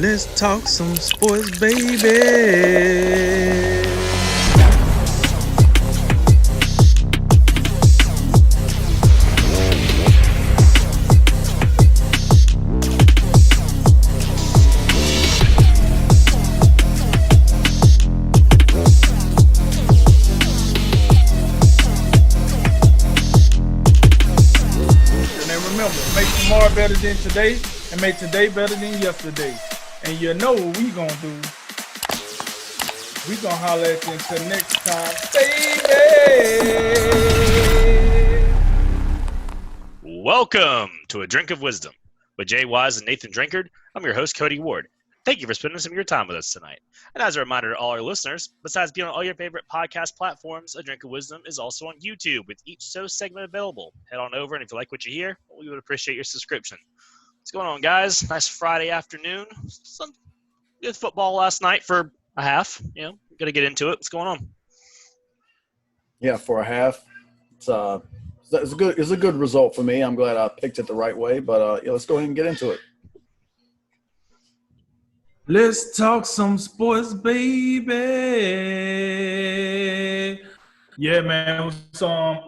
Let's talk some sports, baby. And remember, make tomorrow better than today and make today better than yesterday. And you know what we gonna do. We gonna holler at you until next time, baby. Welcome to A Drink of Wisdom with Jay Wise and Nathan Drinkard. I'm your host, Cody Ward. Thank you for spending some of your time with us tonight. And as a reminder to all our listeners, besides being on all your favorite podcast platforms, A Drink of Wisdom is also on YouTube with each show segment available. Head on over, and if you like what you hear, we would appreciate your subscription. What's going on, guys? Nice Friday afternoon. Some good football last night for a half. Going to get into it. What's going on? Yeah, for a half. It's a good result for me. I'm glad I picked it the right way, but let's go ahead and get into it. Let's talk some sports, baby. Yeah, man. So,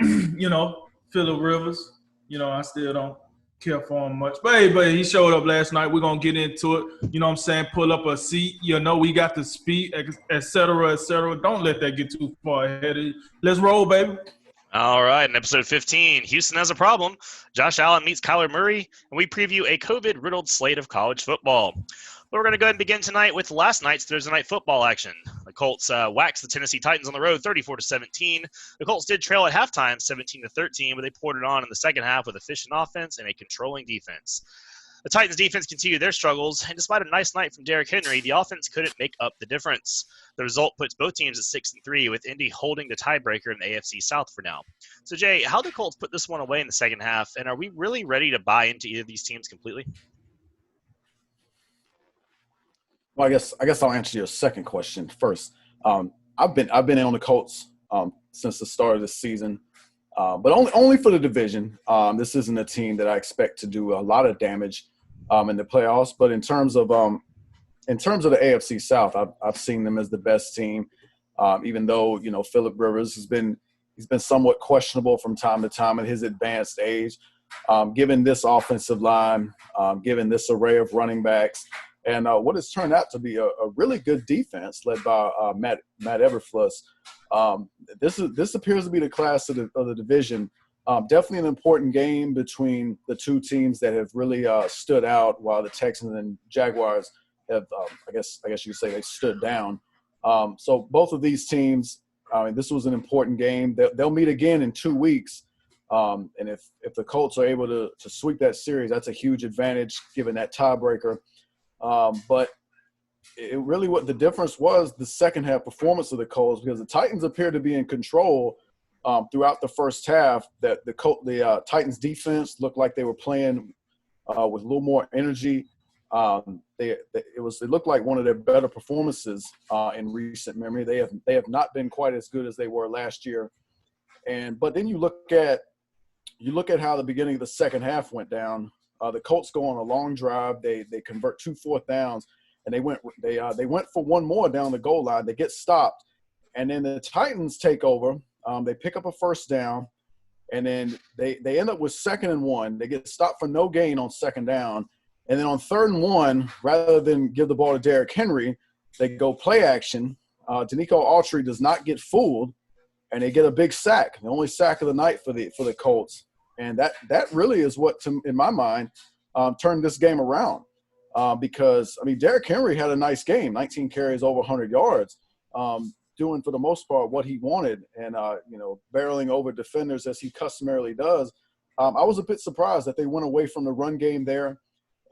Phillip Rivers. I still don't care for him much. But he showed up last night. We're going to get into it. You know what I'm saying? Pull up a seat. We got the speed, et cetera, et cetera. Don't let that get too far ahead of you. Let's roll, baby. All right, in episode 15, Houston has a problem. Josh Allen meets Kyler Murray, and we preview a COVID-riddled slate of college football. But we're going to go ahead and begin tonight with last night's Thursday night football action. The Colts waxed the Tennessee Titans on the road 34-17. The Colts did trail at halftime 17-13, but they poured it on in the second half with efficient offense and a controlling defense. The Titans defense continued their struggles, and despite a nice night from Derrick Henry, the offense couldn't make up the difference. The result puts both teams at 6-3, with Indy holding the tiebreaker in the AFC South for now. So, Jay, how did the Colts put this one away in the second half, and are we really ready to buy into either of these teams completely? Well, I guess I'll answer your second question first. I've been in on the Colts since the start of this season, but only for the division. This isn't a team that I expect to do a lot of damage in the playoffs. But in terms of the AFC South, I've seen them as the best team. Even though Phillip Rivers he's been somewhat questionable from time to time at his advanced age. Given this offensive line, given this array of running backs. And what has turned out to be a really good defense led by Matt Eberflus. This appears to be the class of the division. Definitely an important game between the two teams that have really stood out, while the Texans and Jaguars have, I guess you could say, they stood down. So both of these teams, this was an important game. They'll meet again in 2 weeks. And if the Colts are able to sweep that series, that's a huge advantage given that tiebreaker. But it really, what the difference was, the second half performance of the Colts, because the Titans appeared to be in control throughout the first half. That the Titans defense looked like they were playing with a little more energy. It looked like one of their better performances in recent memory. They have not been quite as good as they were last year. But then you look at how the beginning of the second half went down. The Colts go on a long drive. They convert 2 fourth downs, and they went for one more down the goal line. They get stopped, and then the Titans take over. They pick up a first down, and then they end up with 2nd and 1. They get stopped for no gain on 2nd down, and then on 3rd and 1, rather than give the ball to Derrick Henry, they go play action. Danico Autry does not get fooled, and they get a big sack, the only sack of the night for the Colts. And that really is what, in my mind, turned this game around. Because, Derrick Henry had a nice game, 19 carries, over 100 yards, doing for the most part what he wanted and, barreling over defenders as he customarily does. I was a bit surprised that they went away from the run game there.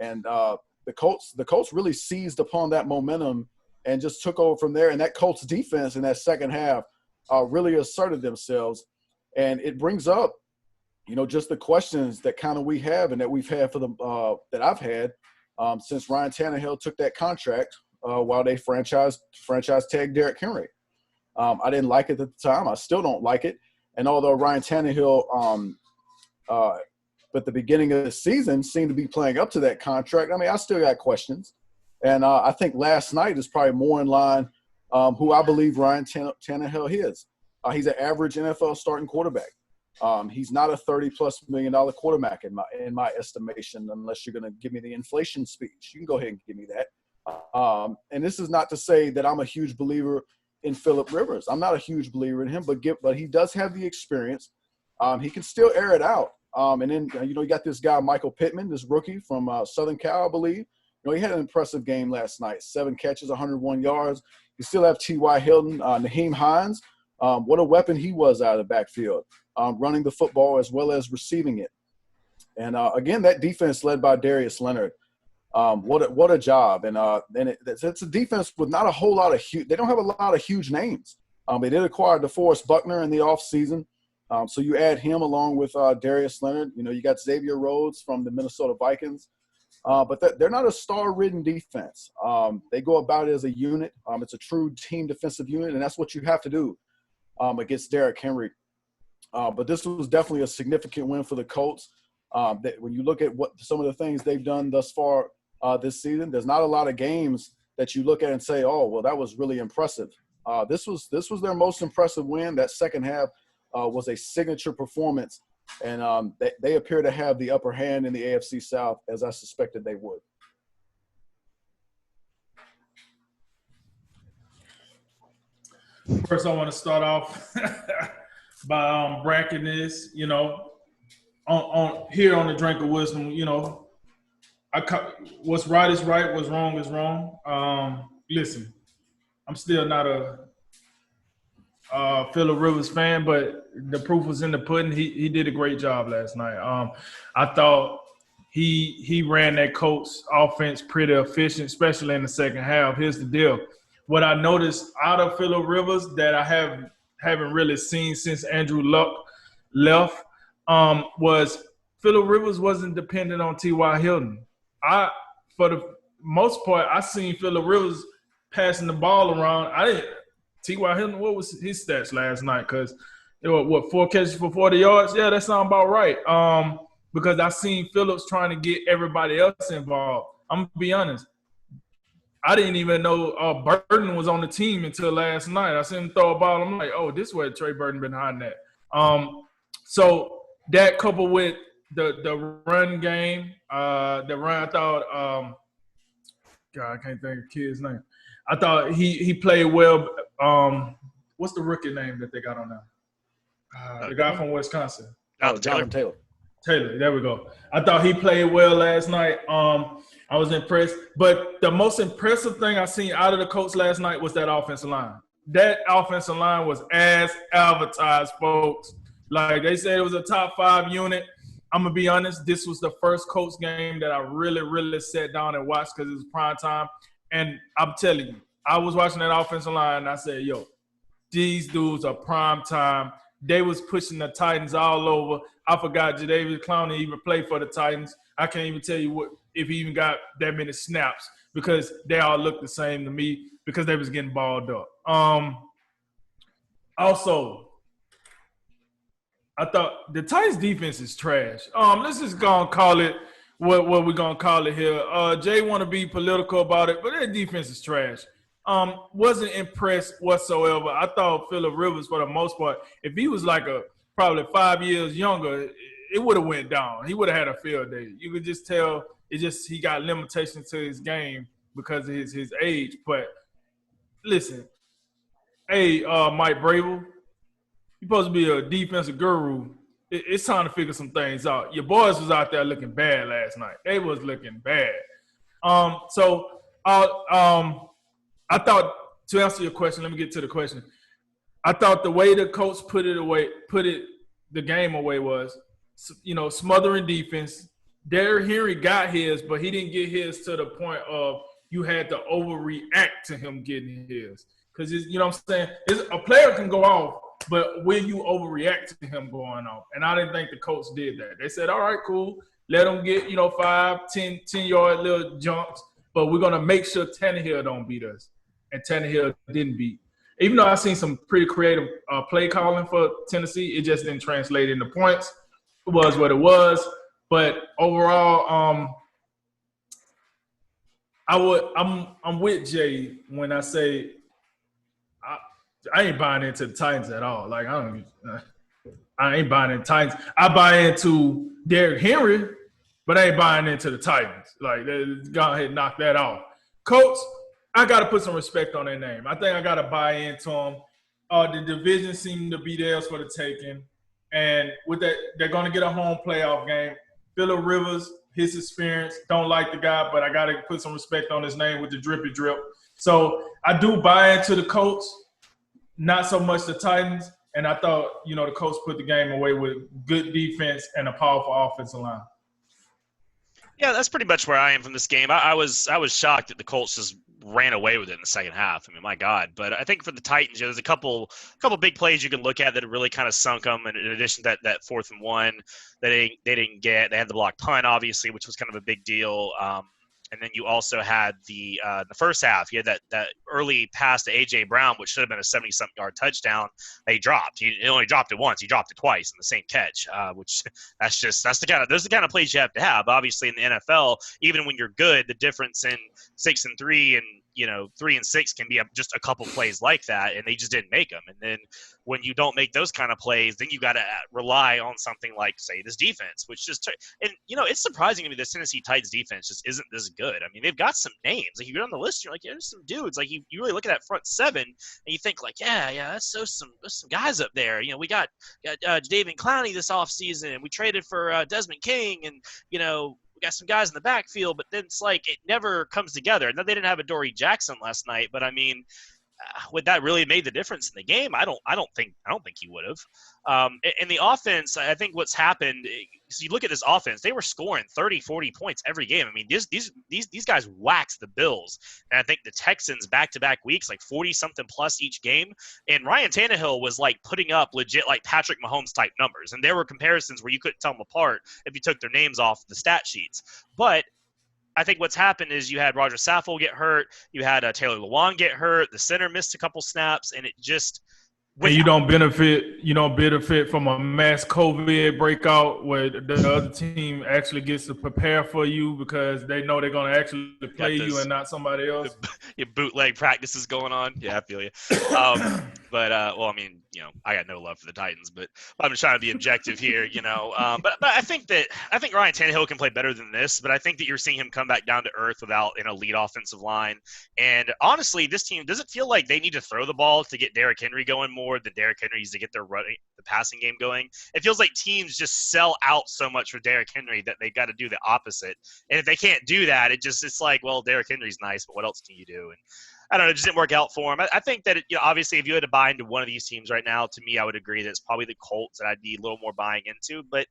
And the Colts really seized upon that momentum and just took over from there. And that Colts defense in that second half really asserted themselves. And it brings up, just the questions that kind of we have and that we've had that I've had since Ryan Tannehill took that contract while they franchise tagged Derrick Henry. I didn't like it at the time. I still don't like it. And although Ryan Tannehill at the beginning of the season seemed to be playing up to that contract, I still got questions. And I think last night is probably more in line who I believe Ryan Tannehill is. He's an average NFL starting quarterback. He's not a $30+ million quarterback in my estimation, unless you're going to give me the inflation speech. You can go ahead and give me that. And this is not to say that I'm a huge believer in Phillip Rivers. I'm not a huge believer in him, but he does have the experience. He can still air it out. And then, you got this guy, Michael Pittman, this rookie from Southern Cal, I believe. He had an impressive game last night. 7 catches, 101 yards. You still have T.Y. Hilton, Naheem Hines. What a weapon he was out of the backfield, running the football as well as receiving it. And, again, that defense led by Darius Leonard. What a job. And it's a defense with not a whole lot of – they don't have a lot of huge names. They did acquire DeForest Buckner in the offseason. So you add him along with Darius Leonard. You got Xavier Rhodes from the Minnesota Vikings. But they're not a star-ridden defense. They go about it as a unit. It's a true team defensive unit, and that's what you have to do against Derrick Henry. But this was definitely a significant win for the Colts. When you look at what some of the things they've done thus far this season, there's not a lot of games that you look at and say, oh, well, that was really impressive. This was their most impressive win. That second half was a signature performance. And they appear to have the upper hand in the AFC South, as I suspected they would. First, I want to start off by bracketing this. On here on the Drink of Wisdom. What's right is right, what's wrong is wrong. Listen, I'm still not a Phillip Rivers fan, but the proof was in the pudding. He did a great job last night. I thought he ran that Colts offense pretty efficient, especially in the second half. Here's the deal. What I noticed out of Phillip Rivers that I haven't really seen since Andrew Luck left was Phillip Rivers wasn't dependent on T.Y. Hilton. For the most part, I seen Phillip Rivers passing the ball around. T.Y. Hilton, what was his stats last night? Because it was, 4 catches for 40 yards? Yeah, that sounds about right. Because I seen Phillips trying to get everybody else involved. I'm going to be honest. I didn't even know Burton was on the team until last night. I seen him throw a ball. I'm like, oh, this is where Trey Burton been hiding at. So that coupled with the run game, I thought God, I can't think of the kid's name. I thought he played well. What's the rookie name that they got on now? The guy from Wisconsin. Jonathan Taylor. Taylor, there we go. I thought he played well last night. I was impressed. But the most impressive thing I seen out of the Colts last night was that offensive line. That offensive line was as advertised, folks. Like they said, it was a top 5 unit. I'm going to be honest, this was the first Colts game that I really, really sat down and watched because it was prime time. And I'm telling you, I was watching that offensive line and I said, yo, these dudes are prime time. They was pushing the Titans all over. I forgot Jadeveon Clowney even played for the Titans. I can't even tell you if he even got that many snaps because they all looked the same to me because they was getting balled up. Also, I thought the Titans defense is trash. Let's just go and call it what we're going to call it here. Jay want to be political about it, but their defense is trash. Wasn't impressed whatsoever. I thought Phillip Rivers, for the most part, if he was like probably 5 years younger, it would have went down. He would have had a field day. You could just tell he got limitations to his game because of his age. But listen, hey, Mike Bravel, you're supposed to be a defensive guru. It's time to figure some things out. Your boys was out there looking bad last night. They was looking bad. I thought, to answer your question, let me get to the question. I thought the way the Colts put the game away was, smothering defense. Derrick Henry got his, but he didn't get his to the point of you had to overreact to him getting his. Because, you know what I'm saying? A player can go off, but when you overreact to him going off. And I didn't think the Colts did that. They said, all right, cool. Let them get, 5, 10-yard little jumps, but we're going to make sure Tannehill don't beat us. And Tannehill didn't beat. Even though I seen some pretty creative play calling for Tennessee, it just didn't translate into points. It was what it was. But overall, I'm with Jay when I say I ain't buying into the Titans at all. Like I ain't buying into Titans. I buy into Derrick Henry, but I ain't buying into the Titans. Like, go ahead and knock that off. Colts, I got to put some respect on their name. I think I got to buy into them. The division seemed to be theirs for the taking. And with that, they're going to get a home playoff game. Phillip Rivers, his experience, don't like the guy, but I got to put some respect on his name with the drippy drip. So I do buy into the Colts, not so much the Titans. And I thought, the Colts put the game away with good defense and a powerful offensive line. Yeah, that's pretty much where I am from this game. I was shocked that the Colts just ran away with it in the second half. I mean, my God. But I think for the Titans, there's a couple big plays you can look at that really kind of sunk them. And in addition to that 4th and 1 that they didn't get, they had the block punt, obviously, which was kind of a big deal. And then you also had the first half. You had that early pass to A.J. Brown, which should have been a 70-something yard touchdown. They dropped. He only dropped it once. He dropped it twice in the same catch. Which those are the kind of plays you have to have. Obviously, in the NFL, even when you're good, the difference in 6 and 3 and 3 and 6 can be just a couple plays like that, and they just didn't make them. And then when you don't make those kind of plays, then you got to rely on something like, say, this defense, which just and it's surprising to me this Tennessee Titans defense just isn't this good. I mean, they've got some names. Like, you get on the list, you're like, yeah, there's some dudes. Like, you really look at that front 7, and you think like, yeah, that's there's some guys up there. We got David Clowney this offseason. We traded for Desmond King, and we got some guys in the backfield, but then it's like it never comes together. Now, they didn't have a Dory Jackson last night, but I mean, would that really made the difference in the game? I don't think he would have. In the offense, I think what's happened is you look at this offense, they were scoring 30, 40 points every game. I mean, these guys waxed the Bills. And I think the Texans back-to-back weeks, like 40-something plus each game. And Ryan Tannehill was like putting up legit like Patrick Mahomes type numbers. And there were comparisons where you couldn't tell them apart if you took their names off the stat sheets. But I think what's happened is you had Roger Saffold get hurt. You had Taylor Lewan get hurt. The center missed a couple snaps, and it just – and you don't benefit from a mass COVID breakout where the other team actually gets to prepare for you because they know they're going to actually play you and not somebody else. Your bootleg practices going on. Yeah, I feel you. But I mean, I got no love for the Titans, but I'm just trying to be objective here, But I think Ryan Tannehill can play better than this. But I think that you're seeing him come back down to earth without an elite offensive line. And honestly, this team doesn't feel like they need to throw the ball to get Derrick Henry going more than Derrick Henry needs to get the passing game going. It feels like teams just sell out so much for Derrick Henry that they got to do the opposite. And if they can't do that, it's like, well, Derrick Henry's nice, but what else can you do? And I don't know, it just didn't work out for him. I think that, obviously, if you had to buy into one of these teams right now, to me, I would agree that it's probably the Colts that I'd be a little more buying into. But,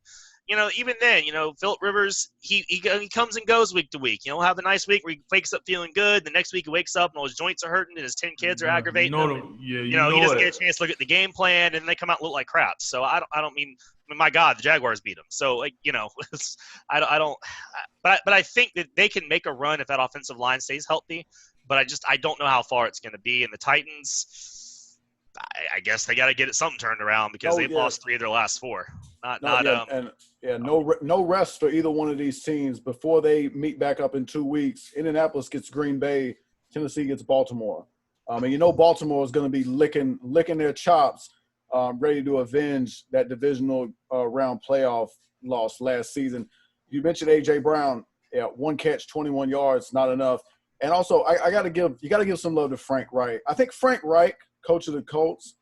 even then, Phillip Rivers, he comes and goes week to week. He'll have a nice week where he wakes up feeling good. The next week he wakes up and all his joints are hurting and his 10 kids are aggravating him. He doesn't get a chance to look at the game plan, and they come out and look like crap. So I mean, my God, the Jaguars beat them. So, I don't – but I think that they can make a run if that offensive line stays healthy. But I don't know how far it's going to be. And the Titans, I guess they got to get something turned around because they've lost 3 of their last 4. No rest for either one of these teams before they meet back up in 2 weeks. Indianapolis gets Green Bay, Tennessee gets Baltimore. And Baltimore is going to be licking their chops, ready to avenge that divisional round playoff loss last season. You mentioned A.J. Brown, 1 catch, 21 yards, not enough. And also, you got to give some love to Frank Reich. I think Frank Reich, coach of the Colts,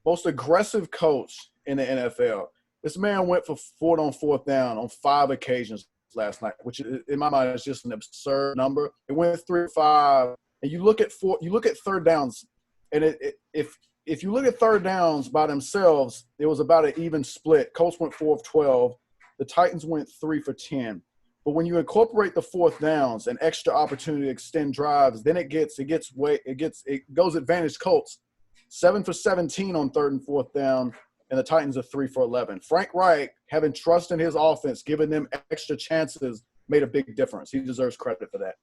most aggressive coach in the NFL. This man went for 4 on 4th down on 5 occasions last night, which in my mind is just an absurd number. It went 3-5, and you look at 3rd downs, and if you look at 3rd downs by themselves, it was about an even split. Colts went 4 of 12. The Titans went 3 for 10. But when you incorporate the 4th downs and extra opportunity to extend drives, then it goes advantage Colts. 7 for 17 on 3rd and 4th down, and the Titans are 3 for 11. Frank Reich, having trust in his offense, giving them extra chances, made a big difference. He deserves credit for that.